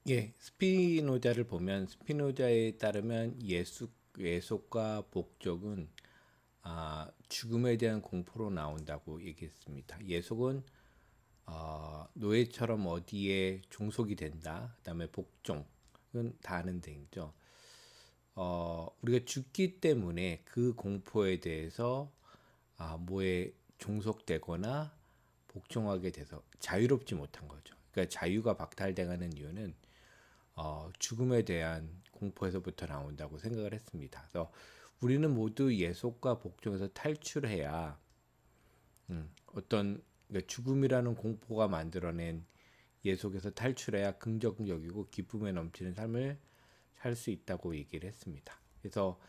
예, 스피노자를 보면 스피노자에 따르면 예속과 목적은 죽음에 대한 공포로 나온다고 얘기했습니다. 예속은 노예처럼 어디에 종속이 된다. 그다음에 복종은 다 아는 대행죠. 우리가 죽기 때문에 그 공포에 대해서 뭐에 종속되거나 복종하게 돼서 자유롭지 못한 거죠. 그러니까 자유가 박탈당하는 이유는 죽음에 대한 공포에서부터 나온다고 생각을 했습니다. 그래서 우리는 모두 예속과 복종에서 탈출해야 어떤 그러니까 죽음이라는 공포가 만들어낸 예속에서 탈출해야 긍정적이고 기쁨에 넘치는 삶을 살 수 있다고 얘기를 했습니다. 그래서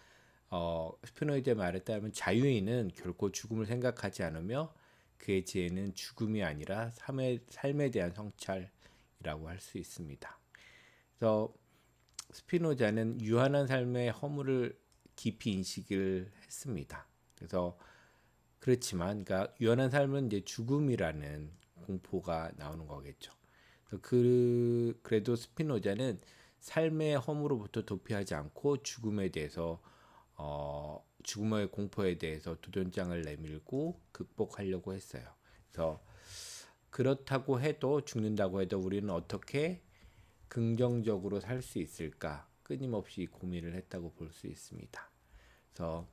스피노자의 말에 따르면 자유인은 결코 죽음을 생각하지 않으며 그의 지혜는 죽음이 아니라 삶에 대한 성찰이라고 할 수 있습니다. 그래서 스피노자는 유한한 삶의 허물을 깊이 인식을 했습니다. 그래서 그렇지만, 그러니까 유한한 삶은 이제 죽음이라는 공포가 나오는 거겠죠. 그래도 스피노자는 삶의 허물로부터 도피하지 않고 죽음의 공포에 대해서 도전장을 내밀고 극복하려고 했어요. 그래서 그렇다고 해도 죽는다고 해도 우리는 어떻게 긍정적으로 살 수 있을까 끊임없이 고민을 했다고 볼 수 있습니다. 그래서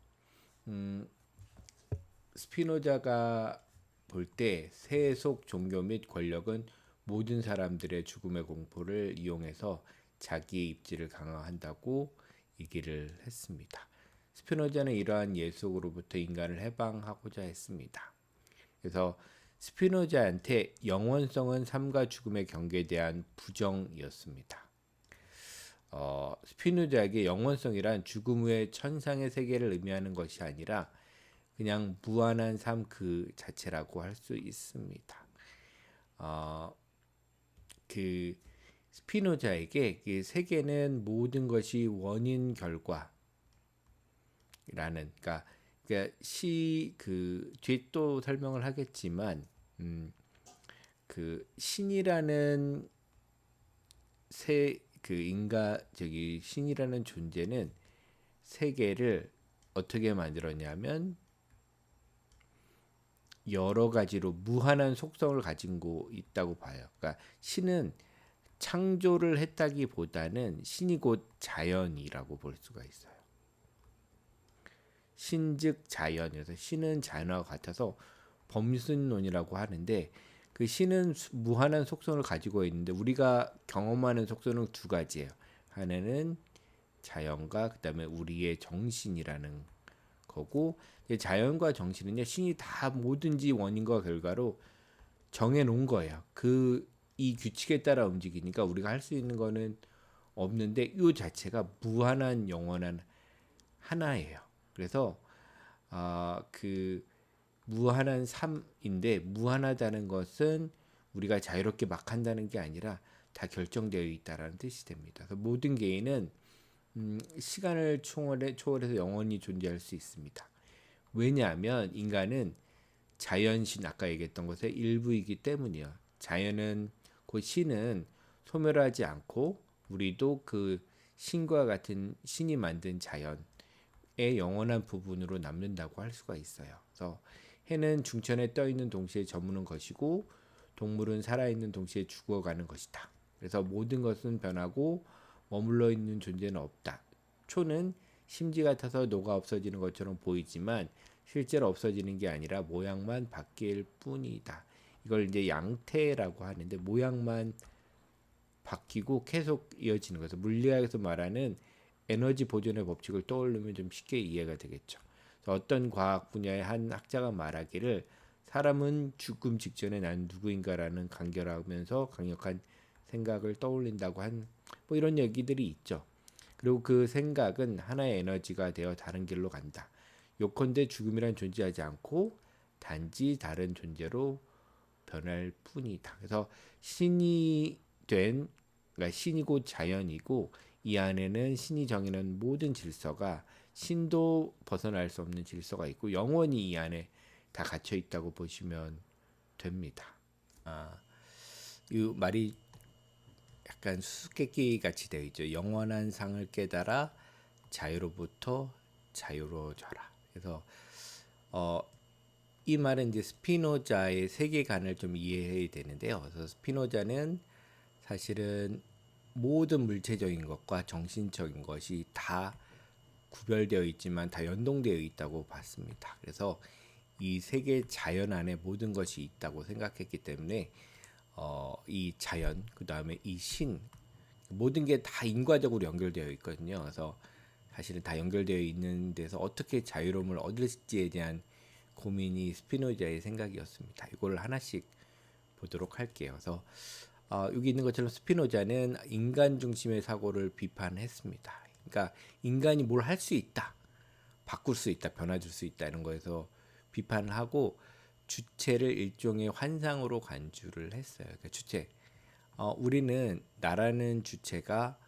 스피노자가 볼 때 세속 종교 및 권력은 모든 사람들의 죽음의 공포를 이용해서 자기의 입지를 강화한다고 얘기를 했습니다. 스피노자는 이러한 예속으로부터 인간을 해방하고자 했습니다. 그래서 스피노자한테 영원성은 삶과 죽음의 경계에 대한 부정이었습니다. 스피노자에게 영원성이란 죽음 후의 천상의 세계를 의미하는 것이 아니라 그냥 무한한 삶 그 자체라고 할 수 있습니다. 어, 그 스피노자에게 그 세계는 모든 것이 원인 결과라는, 그러니까 그 뒤에 또 설명을 하겠지만 그 신이라는 신이라는 존재는 세계를 어떻게 만들었냐면 여러 가지로 무한한 속성을 가지고 있다고 봐요. 그러니까 신은 창조를 했다기보다는 신이 곧 자연이라고 볼 수가 있어요. 신즉 자연이라서 신은 자연과 같아서 범순론이라고 하는데 그 신은 무한한 속성을 가지고 있는데 우리가 경험하는 속성은 두 가지예요. 하나는 자연과 그다음에 우리의 정신이라는 거고 자연과 정신은요 신이 다 뭐든지 원인과 결과로 정해 놓은 거예요. 이 규칙에 따라 움직이니까 우리가 할 수 있는 거는 없는데 이 자체가 무한한 영원한 하나예요. 그래서 그 무한한 삶인데 무한하다는 것은 우리가 자유롭게 막 한다는 게 아니라 다 결정되어 있다라는 뜻이 됩니다. 그래서 모든 개인은 시간을 초월해서 영원히 존재할 수 있습니다. 왜냐하면 인간은 자연신 아까 얘기했던 것의 일부이기 때문이요. 자연은 곧 신은 소멸하지 않고 우리도 그 신과 같은 신이 만든 자연의 영원한 부분으로 남는다고 할 수가 있어요. 그래서 해는 중천에 떠 있는 동시에 저무는 것이고 동물은 살아있는 동시에 죽어가는 것이다. 그래서 모든 것은 변하고 머물러 있는 존재는 없다. 초는 심지 같아서 녹아 없어지는 것처럼 보이지만 실제로 없어지는 게 아니라 모양만 바뀔 뿐이다. 이걸 이제 양태라고 하는데 모양만 바뀌고 계속 이어지는 거죠. 물리학에서 말하는 에너지 보존의 법칙을 떠올리면 좀 쉽게 이해가 되겠죠. 어떤 과학 분야의 한 학자가 말하기를 사람은 죽음 직전에 난 누구인가라는 간결하면서 강력한 생각을 떠올린다고 한 뭐 이런 얘기들이 있죠. 그리고 그 생각은 하나의 에너지가 되어 다른 길로 간다. 요컨대 죽음이란 존재하지 않고 단지 다른 존재로 변할 뿐이다. 그래서 그러니까 신이 곧 자연이고 이 안에는 신이 정해놓은 모든 질서가 신도 벗어날 수 없는 질서가 있고 영원히 이 안에 다 갇혀 있다고 보시면 됩니다. 이 말이 약간 수수께끼 같이 되어 있죠. 영원한 상을 깨달아 자유로부터 자유로워져라. 그래서 어, 이 말은 이제 스피노자의 세계관을 좀 이해해야 되는데요. 그래서 스피노자는 사실은 모든 물체적인 것과 정신적인 것이 다 구별되어 있지만 다 연동되어 있다고 봤습니다. 그래서 이 세계 자연 안에 모든 것이 있다고 생각했기 때문에 이 자연, 그 다음에 이 신, 모든 게 다 인과적으로 연결되어 있거든요. 그래서 사실은 다 연결되어 있는 데서 어떻게 자유로움을 얻을지에 대한 고민이 스피노자의 생각이었습니다. 이걸 하나씩 보도록 할게요. 그래서 여기 있는 것처럼 스피노자는 인간 중심의 사고를 비판했습니다. 그러니까 인간이 뭘 할 수 있다, 바꿀 수 있다, 변화줄 수 있다 이런 거에서 비판을 하고 주체를 일종의 환상으로 간주를 했어요. 그러니까 주체, 우리는 나라는 주체가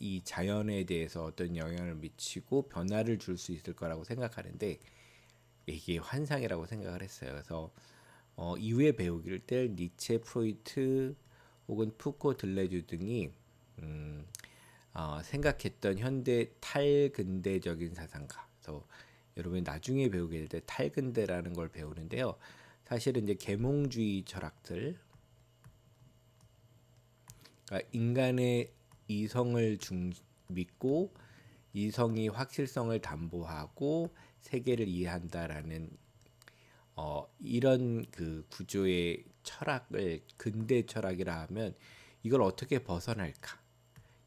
이 자연에 대해서 어떤 영향을 미치고 변화를 줄 수 있을 거라고 생각하는데 이게 환상이라고 생각을 했어요. 그래서 이후에 배우길 때 니체, 프로이트 혹은 푸코, 들레주 등이 생각했던 현대 탈근대적인 사상가. 그래서 여러분이 나중에 배우게 될 때 탈근대라는 걸 배우는데요. 사실은 이제 계몽주의 철학들, 그러니까 인간의 이성을 믿고 이성이 확실성을 담보하고 세계를 이해한다라는 이런 그 구조의 철학을 근대 철학이라 하면 이걸 어떻게 벗어날까?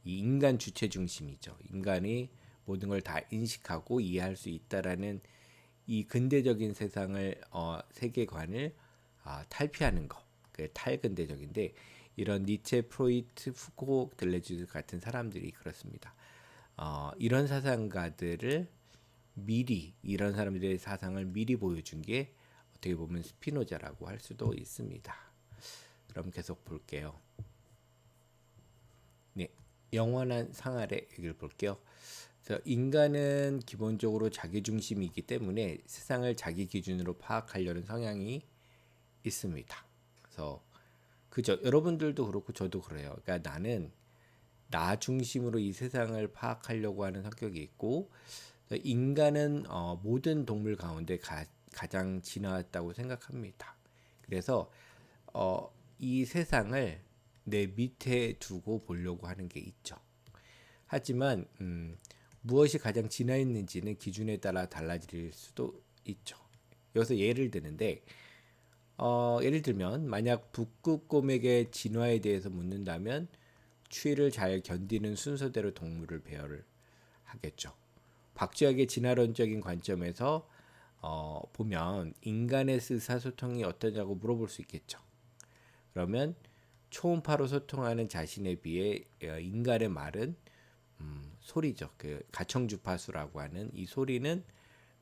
이 인간 주체 중심이죠. 인간이 모든 걸 다 인식하고 이해할 수 있다라는 이 근대적인 세상을 세계관을 탈피하는 거. 그 탈근대적인데 이런 니체, 프로이트, 푸코, 들레즈 같은 사람들이 그렇습니다. 이런 사상가들을 미리 이런 사람들의 사상을 미리 보여준 게 어떻게 보면 스피노자라고 할 수도 있습니다. 그럼 계속 볼게요. 네, 영원한 상 아래 얘기를 볼게요. 그래서 인간은 기본적으로 자기 중심이기 때문에 세상을 자기 기준으로 파악하려는 성향이 있습니다. 그래서 그죠? 여러분들도 그렇고 저도 그래요. 그러니까 나는 나 중심으로 이 세상을 파악하려고 하는 성격이 있고 인간은 모든 동물 가운데 가장 진화했다고 생각합니다. 그래서 이 세상을 내 밑에 두고 보려고 하는 게 있죠. 하지만 무엇이 가장 진화했는지는 기준에 따라 달라질 수도 있죠. 여기서 예를 드는데 예를 들면 만약 북극곰에게 진화에 대해서 묻는다면 추위를 잘 견디는 순서대로 동물을 배열을 하겠죠. 박쥐에게 진화론적인 관점에서 보면 인간의 의사소통이 어떠냐고 물어볼 수 있겠죠. 그러면 초음파로 소통하는 자신에 비해 인간의 말은 소리죠. 그 가청주파수라고 하는 이 소리는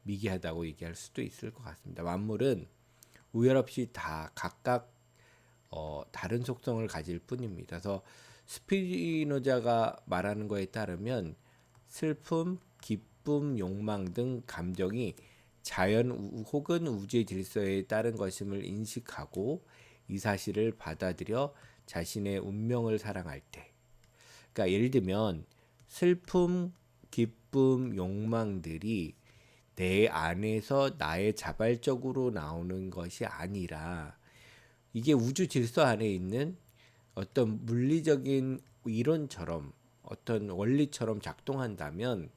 미개하다고 얘기할 수도 있을 것 같습니다. 만물은 우열 없이 다 각각 다른 속성을 가질 뿐입니다. 그래서 스피노자가 말하는 거에 따르면 슬픔, 기쁨, 욕망 등 감정이 자연 혹은 우주의 질서에 따른 것임을 인식하고 이 사실을 받아들여 자신의 운명을 사랑할 때, 그러니까 예를 들면 슬픔, 기쁨, 욕망들이 내 안에서 나의 자발적으로 나오는 것이 아니라 이게 우주 질서 안에 있는 어떤 물리적인 이론처럼 어떤 원리처럼 작동한다면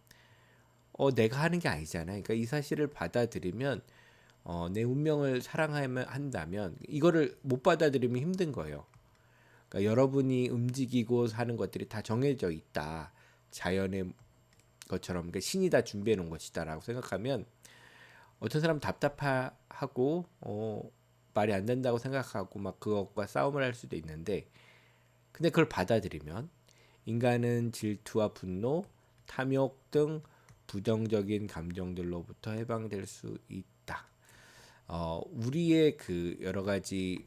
내가 하는 게 아니잖아요. 그러니까 이 사실을 받아들이면 내 운명을 사랑하면 한다면 이거를 못 받아들이면 힘든 거예요. 그러니까 여러분이 움직이고 사는 것들이 다 정해져 있다. 자연의 것처럼 그러니까 신이 다 준비해 놓은 것이다라고 생각하면 어떤 사람 답답하고 말이 안 된다고 생각하고 막 그것과 싸움을 할 수도 있는데 근데 그걸 받아들이면 인간은 질투와 분노, 탐욕 등 부정적인 감정들로부터 해방될 수 있다. 우리의 그 여러 가지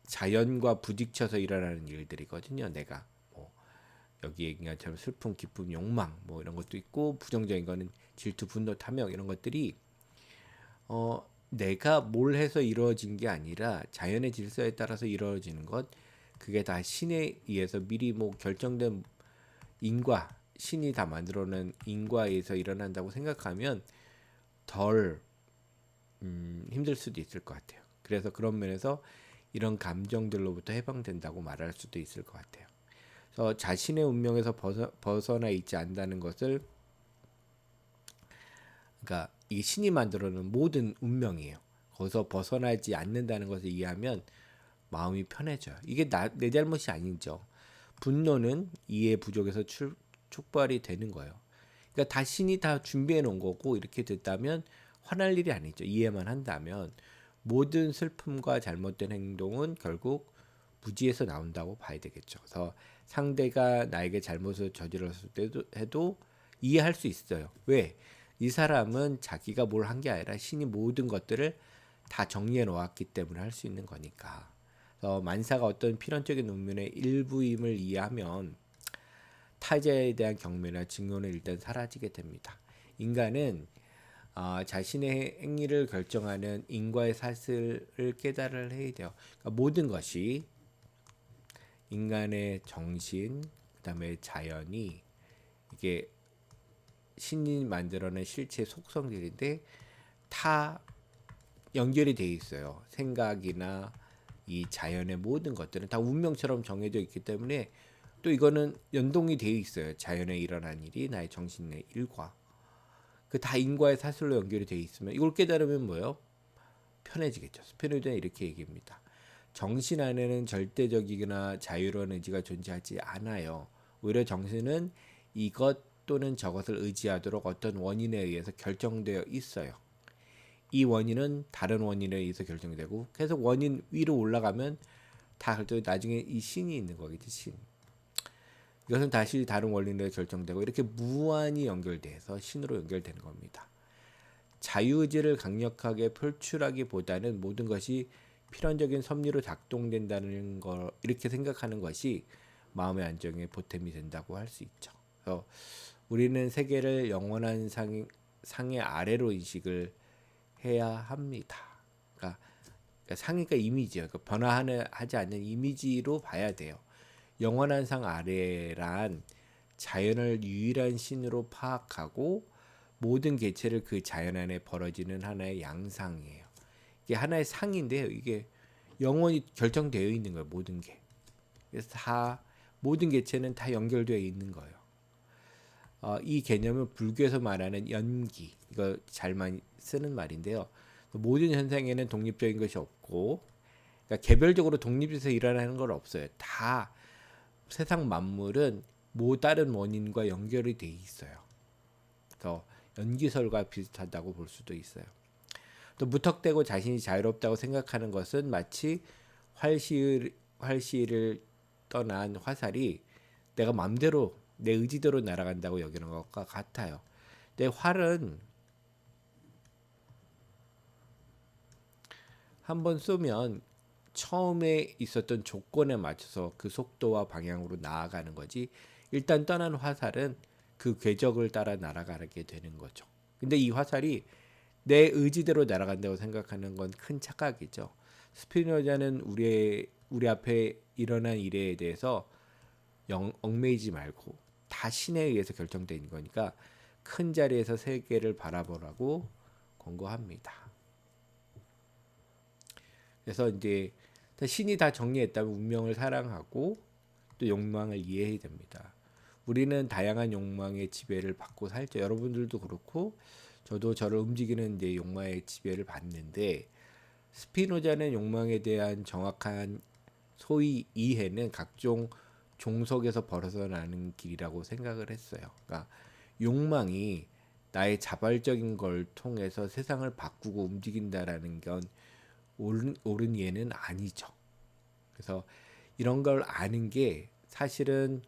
자연과 부딪혀서 일어나는 일들이거든요. 내가 뭐 여기 얘기한 것처럼 슬픔, 기쁨, 욕망 뭐 이런 것도 있고 부정적인 거는 질투, 분노, 탐욕 이런 것들이 내가 뭘 해서 이루어진 게 아니라 자연의 질서에 따라서 이루어지는 것. 그게 다 신에 의해서 미리 뭐 결정된 인과, 신이 다 만들어낸 인과에 의해서 일어난다고 생각하면 덜 힘들 수도 있을 것 같아요. 그래서 그런 면에서 이런 감정들로부터 해방된다고 말할 수도 있을 것 같아요. 그래서 자신의 운명에서 벗어나 있지 않는다는 것을, 그러니까 이 신이 만들어낸 모든 운명이에요. 거기서 벗어나지 않는다는 것을 이해하면 마음이 편해져요. 이게 내 잘못이 아니죠. 분노는 이해 부족에서 촉발이 되는 거예요. 그러니까 다 신이 다 준비해 놓은 거고 이렇게 됐다면 화날 일이 아니죠. 이해만 한다면 모든 슬픔과 잘못된 행동은 결국 무지에서 나온다고 봐야 되겠죠. 그래서 상대가 나에게 잘못을 저질렀을 때도 해도 이해할 수 있어요. 왜? 이 사람은 자기가 뭘 한 게 아니라 신이 모든 것들을 다 정리해 놓았기 때문에 할 수 있는 거니까. 그래서 만사가 어떤 필연적인 운명의 일부임을 이해하면 타자에 대한 경멸이나 증오는 일단 사라지게 됩니다. 인간은 자신의 행위를 결정하는 인과의 사슬을 깨달을 해야 돼요. 그러니까 모든 것이 인간의 정신, 그다음에 자연이 이게 신이 만들어낸 실체 속성들인데 다 연결이 돼 있어요. 생각이나 이 자연의 모든 것들은 다 운명처럼 정해져 있기 때문에 또 이거는 연동이 돼 있어요. 자연에 일어난 일이 나의 정신의 일과 그 다 인과의 사슬로 연결이 돼 있으면 이걸 깨달으면 뭐예요? 편해지겠죠. 스피노자는 이렇게 얘기합니다. 정신 안에는 절대적이거나 자유로운 의지가 존재하지 않아요. 오히려 정신은 이것 또는 저것을 의지하도록 어떤 원인에 의해서 결정되어 있어요. 이 원인은 다른 원인에 의해서 결정되고 계속 원인 위로 올라가면 다 결정 나중에 이 신이 있는 거겠지. 신. 이것은 다시 다른 원인으로 결정되고 이렇게 무한히 연결돼서 신으로 연결되는 겁니다. 자유의지를 강력하게 표출하기보다는 모든 것이 필연적인 섭리로 작동된다는 걸 이렇게 생각하는 것이 마음의 안정에 보탬이 된다고 할 수 있죠. 그래서 우리는 세계를 영원한 상의 아래로 인식을 해야 합니다. 그러니까 상이가 이미지예요. 그러니까 변화하지 않는 이미지로 봐야 돼요. 영원한 상 아래란 자연을 유일한 신으로 파악하고 모든 개체를 그 자연 안에 벌어지는 하나의 양상이에요. 이게 하나의 상인데요. 이게 영원히 결정되어 있는 거예요. 모든 게. 그래서 다 모든 개체는 다 연결되어 있는 거예요. 이 개념은 불교에서 말하는 연기, 이거 잘 많이 쓰는 말인데요. 모든 현상에는 독립적인 것이 없고, 그러니까 개별적으로 독립해서 일어나는 건 없어요. 다 세상 만물은 다른 원인과 연결이 돼 있어요. 그래서 연기설과 비슷하다고 볼 수도 있어요. 또 무턱대고 자신이 자유롭다고 생각하는 것은 마치 활시를 떠난 화살이 내가 마음대로 내 의지대로 날아간다고 여기는 것과 같아요. 근데 활은 한번 쏘면 처음에 있었던 조건에 맞춰서 그 속도와 방향으로 나아가는 거지. 일단 떠난 화살은 그 궤적을 따라 날아가게 되는 거죠. 근데 이 화살이 내 의지대로 날아간다고 생각하는 건 큰 착각이죠. 스피노자는 우리 앞에 일어난 일에 대해서 얽매이지 말고 다 신에 의해서 결정된 거니까 큰 자리에서 세계를 바라보라고 권고합니다. 그래서 이제 신이 다 정리했다면 운명을 사랑하고 또 욕망을 이해해야 됩니다. 우리는 다양한 욕망의 지배를 받고 살죠. 여러분들도 그렇고 저도 저를 움직이는 이제 욕망의 지배를 받는데 스피노자는 욕망에 대한 정확한 소위 이해는 각종 종속에서 벗어나는 길이라고 생각을 했어요. 그러니까 욕망이 나의 자발적인 걸 통해서 세상을 바꾸고 움직인다라는 건 옳은 이해는 아니죠. 그래서 이런 걸 아는 게 사실은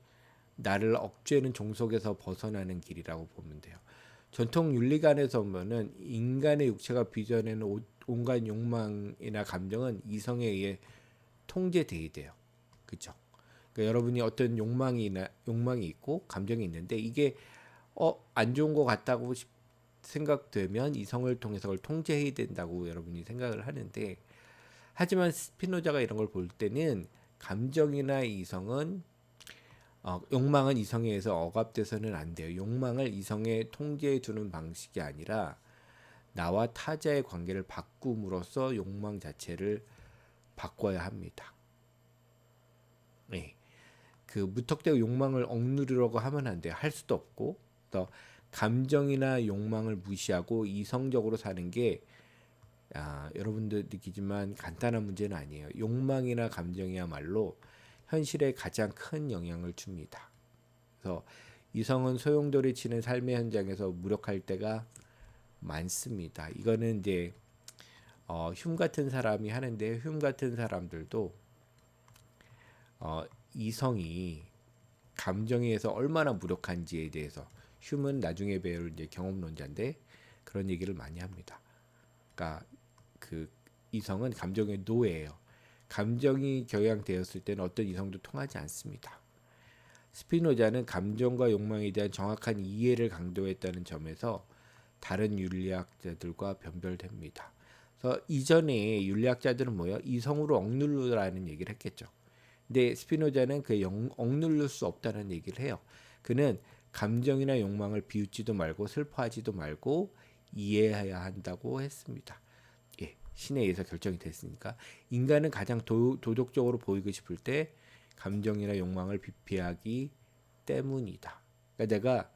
나를 억제하는 종속에서 벗어나는 길이라고 보면 돼요. 전통 윤리관에서 보면은 인간의 육체가 빚어내는 온갖 욕망이나 감정은 이성에 의해 통제돼야 돼요. 그렇죠? 그러니까 여러분이 어떤 욕망이 있고 감정이 있는데 이게 안 좋은 것 같다고 생각되면 이성을 통해서 그걸 통제해야 된다고 여러분이 생각을 하는데 하지만 스피노자가 이런 걸 볼 때는 감정이나 이성은 욕망은 이성에 의해서 억압돼서는 안 돼요. 욕망을 이성에 통제해 두는 방식이 아니라 나와 타자의 관계를 바꿈으로써 욕망 자체를 바꿔야 합니다. 네. 그 무턱대고 욕망을 억누르려고 하면 안 돼요. 할 수도 없고. 또 감정이나 욕망을 무시하고 이성적으로 사는 게 여러분도 느끼지만 간단한 문제는 아니에요. 욕망이나 감정이야말로 현실에 가장 큰 영향을 줍니다. 그래서 이성은 소용돌이 치는 삶의 현장에서 무력할 때가 많습니다. 이거는 이제 흉 같은 사람이 하는데 흉 같은 사람들도 이성이 감정에 의해서 얼마나 무력한지에 대해서 흉은 나중에 배울 이제 경험론자인데 그런 얘기를 많이 합니다. 그러니까 그 이성은 감정의 노예예요. 감정이 격양되었을 때는 어떤 이성도 통하지 않습니다. 스피노자는 감정과 욕망에 대한 정확한 이해를 강조했다는 점에서 다른 윤리학자들과 변별됩니다. 그래서 이전에 윤리학자들은 뭐예요? 이성으로 억누르라는 얘기를 했겠죠. 근데 스피노자는 그 억누를 수 없다는 얘기를 해요. 그는 감정이나 욕망을 비웃지도 말고 슬퍼하지도 말고 이해해야 한다고 했습니다. 예, 신에 의해서 결정이 됐으니까 인간은 가장 도덕적으로 보이고 싶을 때 감정이나 욕망을 비피하기 때문이다. 그러니까 내가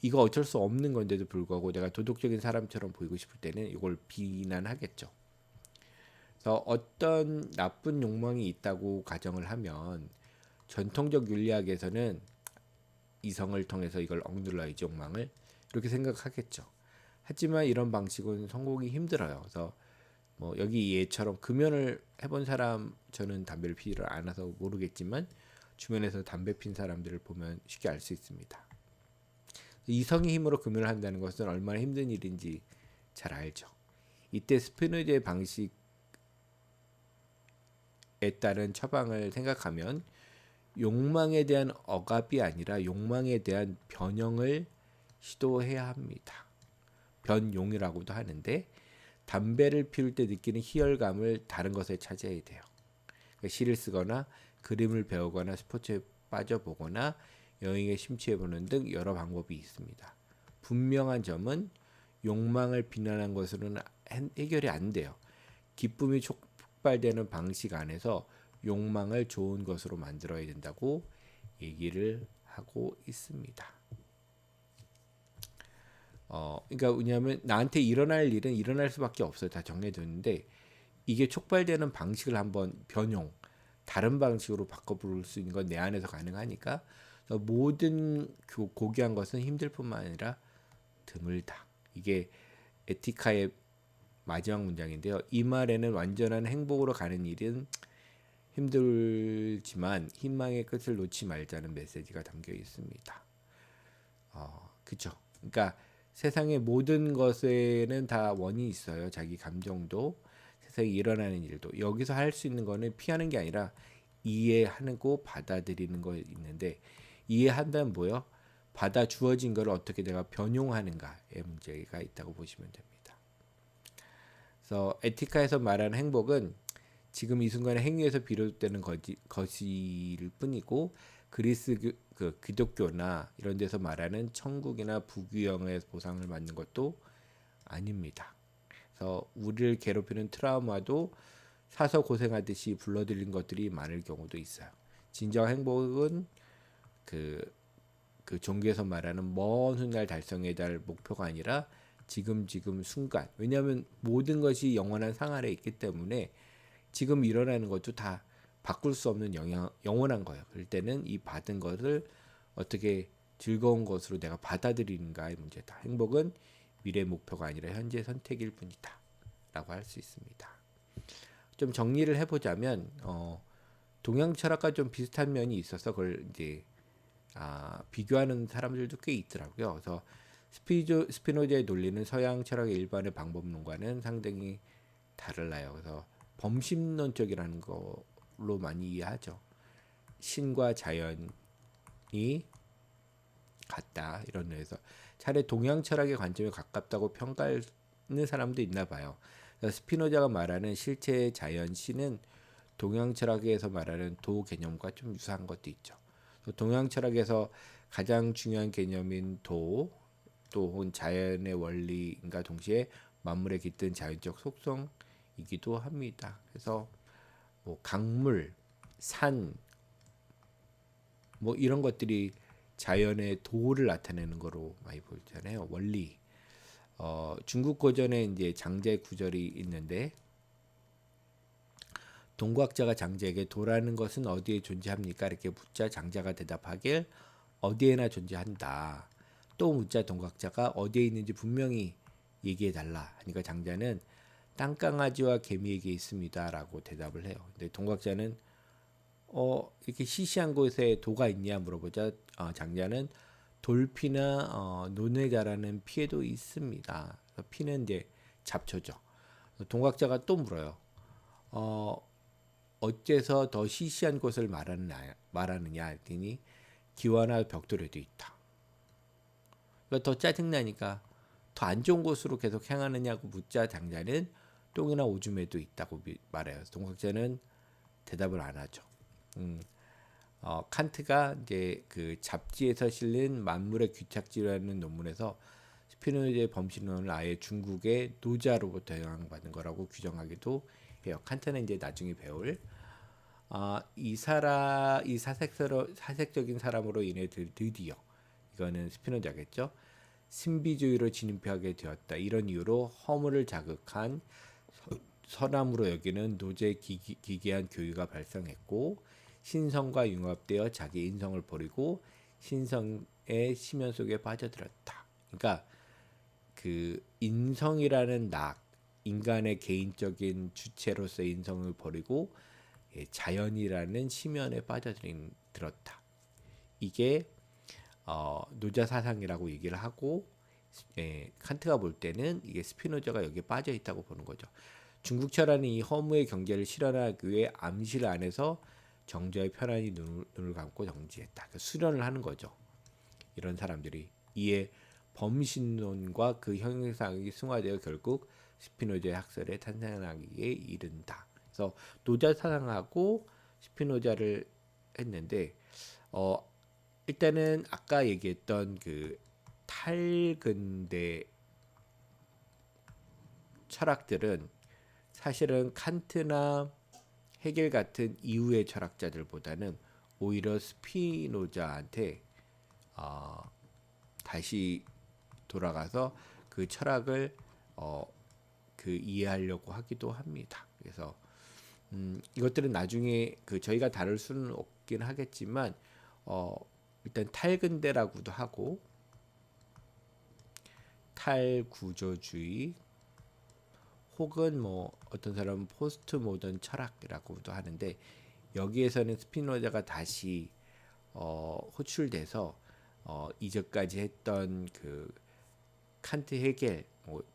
이거 어쩔 수 없는 건데도 불구하고 내가 도덕적인 사람처럼 보이고 싶을 때는 이걸 비난하겠죠. 그래서 어떤 나쁜 욕망이 있다고 가정을 하면 전통적 윤리학에서는 이성을 통해서 이걸 억눌러야지 욕망을 이렇게 생각하겠죠. 하지만 이런 방식은 성공이 힘들어요. 그래서 뭐 여기 얘처럼 금연을 해본 사람 저는 담배를 피지를 않아서 모르겠지만 주변에서 담배 핀 사람들을 보면 쉽게 알 수 있습니다. 이성의 힘으로 금연을 한다는 것은 얼마나 힘든 일인지 잘 알죠. 이때 스피노자의 방식에 따른 처방을 생각하면 욕망에 대한 억압이 아니라 욕망에 대한 변형을 시도해야 합니다. 변용이라고도 하는데 담배를 피울 때 느끼는 희열감을 다른 것에 찾아야 돼요. 시를 쓰거나 그림을 배우거나 스포츠에 빠져보거나 여행에 심취해보는 등 여러 방법이 있습니다. 분명한 점은 욕망을 비난한 것으로는 해결이 안 돼요. 기쁨이 촉발되는 방식 안에서 욕망을 좋은 것으로 만들어야 된다고 얘기를 하고 있습니다. 그러니까 왜냐하면 나한테 일어날 일은 일어날 수밖에 없어요. 다 정해졌는데 이게 촉발되는 방식을 한번 변형, 다른 방식으로 바꿔볼 수 있는 건 내 안에서 가능하니까 모든 고귀한 것은 힘들 뿐만 아니라 드물다. 이게 에티카의 마지막 문장인데요. 이 말에는 완전한 행복으로 가는 일은 힘들지만 희망의 끝을 놓지 말자는 메시지가 담겨 있습니다. 그렇죠. 그러니까 세상의 모든 것에는 다 원인이 있어요. 자기 감정도 세상에 일어나는 일도 여기서 할 수 있는 거는 피하는 게 아니라 이해하고 받아들이는 거 있는데 이해한다면 뭐요? 받아 주어진 걸 어떻게 내가 변용하는가의 문제가 있다고 보시면 됩니다. 그래서 에티카에서 말하는 행복은 지금 이 순간의 행위에서 비롯되는 것일 뿐이고 그리스 기독교나 이런 데서 말하는 천국이나 부귀영의 보상을 받는 것도 아닙니다. 그래서 우리를 괴롭히는 트라우마도 사서 고생하듯이 불러들인 것들이 많을 경우도 있어요. 진정한 행복은 그 종교에서 말하는 먼 훗날 달성에 달 목표가 아니라 지금 순간. 왜냐하면 모든 것이 영원한 상 아래 있기 때문에 지금 일어나는 것도 다 바꿀 수 없는 영원한 거예요. 그럴 때는 이 받은 것을 어떻게 즐거운 것으로 내가 받아들이는가의 문제다. 행복은 미래 목표가 아니라 현재 선택일 뿐이다. 라고 할 수 있습니다. 좀 정리를 해보자면 동양 철학과 좀 비슷한 면이 있어서 그걸 이제 비교하는 사람들도 꽤 있더라고요. 그래서 스피노자의 논리는 서양 철학의 일반의 방법론과는 상당히 달라요. 그래서 범신론적이라는 걸로 많이 이해하죠. 신과 자연이 같다 이런 의미에서 차라리 동양 철학의 관점에 가깝다고 평가하는 사람도 있나 봐요. 스피노자가 말하는 실체의 자연 신은 동양 철학에서 말하는 도 개념과 좀 유사한 것도 있죠. 동양 철학에서 가장 중요한 개념인 도, 또는 자연의 원리인가 동시에 만물에 깃든 자연적 속성이기도 합니다. 그래서 뭐 강물, 산, 뭐 이런 것들이 자연의 도를 나타내는 거로 많이 보이잖아요. 원리. 중국 고전에 이제 장자의 구절이 있는데 동과학자가 장자에게 도라는 것은 어디에 존재합니까? 이렇게 묻자 장자가 대답하길 어디에나 존재한다. 또 묻자 동과학자가 어디에 있는지 분명히 얘기해 달라. 그러니까 장자는 땅강아지와 개미에게 있습니다라고 대답을 해요. 근데 동과학자는 이렇게 시시한 곳에 도가 있냐 물어보자 장자는 돌피나 논에 자라는 피에도 있습니다. 피는 이제 잡초죠. 동과학자가 또 물어요. 어째서 더 시시한 곳을 말하느냐 했더니 기와나 벽돌에도 있다. 그러니까 더 짜증나니까 더 안 좋은 곳으로 계속 향하느냐고 묻자 장자는 똥이나 오줌에도 있다고 말해요. 동학자는 대답을 안 하죠. 칸트가 이제 그 잡지에서 실린 만물의 귀착지라는 논문에서 스피노자의 범신론을 아예 중국의 노자로부터 영향받은 거라고 규정하기도 해요. 칸트는 이제 나중에 배울 이 사색적인 사람으로 인해 드디어 이거는 스피노자겠죠. 신비주의로 진입하게 되었다. 이런 이유로 허물을 자극한 서람으로 여기는 노제 기괴한 교유가 발생했고 신성과 융합되어 자기 인성을 버리고 신성의 심연 속에 빠져들었다. 그러니까 그 인성이라는 낙, 인간의 개인적인 주체로서의 인성을 버리고 자연이라는 심연에 빠져들었다. 이게 노자 사상이라고 얘기를 하고 칸트가 볼 때는 이게 스피노자가 여기에 빠져 있다고 보는 거죠. 중국 철학은 이 허무의 경계를 실현하기 위해 암실 안에서 정자의 편안히 눈을 감고 정지했다. 그러니까 수련을 하는 거죠. 이런 사람들이 이에 범신론과 그 형용사학이 승화되어 결국 스피노자의 학설에 탄생하기에 이른다. 그래서 노자 사상하고 스피노자를 했는데 일단은 아까 얘기했던 그 탈근대 철학들은 사실은 칸트나 헤겔 같은 이후의 철학자들보다는 오히려 스피노자한테 다시 돌아가서 그 철학을 그 이해하려고 하기도 합니다. 그래서 이것들은 나중에 그 저희가 다룰 수는 없긴 하겠지만 일단 탈근대라고도 하고 탈구조주의 혹은 뭐 어떤 사람은 포스트 모던 철학이라고도 하는데 여기에서는 스피노자가 다시 호출돼서 이전까지 했던 그 칸트 헤겔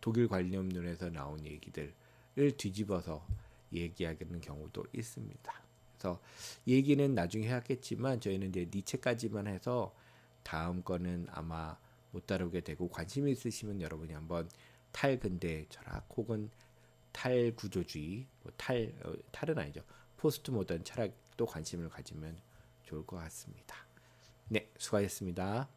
독일 관념론에서 나온 얘기들을 뒤집어서 얘기하는 경우도 있습니다. 그래서 얘기는 나중에 해야겠지만 저희는 이제 니체까지만 해서 다음 거는 아마 못 다루게 되고 관심 있으시면 여러분이 한번 탈근대 철학 혹은 탈구조주의, 탈은 아니죠. 포스트 모던 철학도 관심을 가지면 좋을 것 같습니다. 네, 수고하셨습니다.